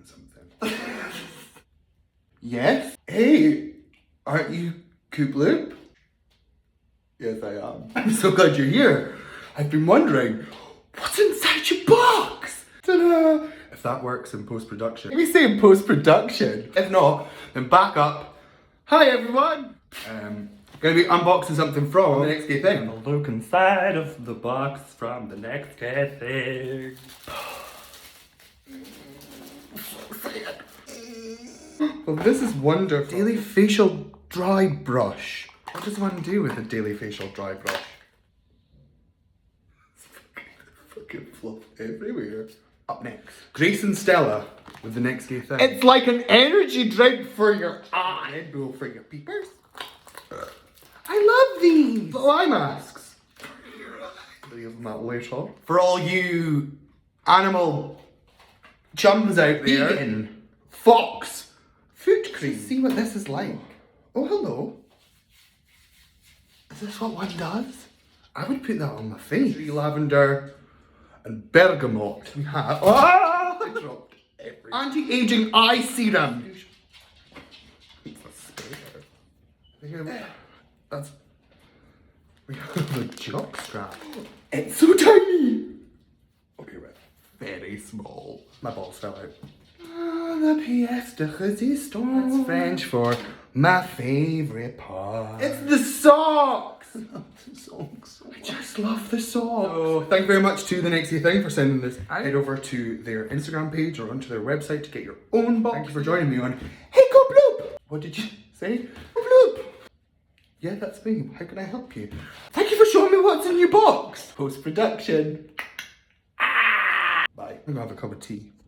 something. Yes? Hey, aren't you Coop Loop? Yes, I am. I'm so glad you're here. I've been wondering, what's inside your box? Ta-da! If that works in post-production. Let me say in post-production. If not, then back up. Hi everyone! Gonna be unboxing something from the Next Gay Thing. Have a look inside of the box from the Next Gay Thing. Well, this is wonderful. Daily Facial Dry Brush. What does one do with a Daily Facial Dry Brush? Fucking fluff everywhere. Up next, Grace and Stella with the Next Gay Thing. It's like an energy drink for your eye. Red Bull for your peepers. I love these little eye masks. Leave that later. For all you animal chums out there. Vegan. Fox. Foot cream. Let's see what this is like. Oh, hello. Is this what one does? I would put that on my face. Tree lavender and bergamot. We have. Oh! I dropped everything. Anti-aging eye serum. It's a spare. That's. We have a jock strap. It's so tiny. Okay, right. Very small. My balls fell out. The pièce de résistance. That's French for my favourite part. It's the socks! I love the socks. I just love the socks. So, thank you very much to the Next Gay Thing for sending this. Head over to their Instagram page or onto their website to get your own box. Thank you for joining me on Hey Go Bloop! What did you say? Bloop! Yeah, that's me. How can I help you? Thank you for showing me what's in your box. Post-production. Bye. I'm gonna have a cup of tea.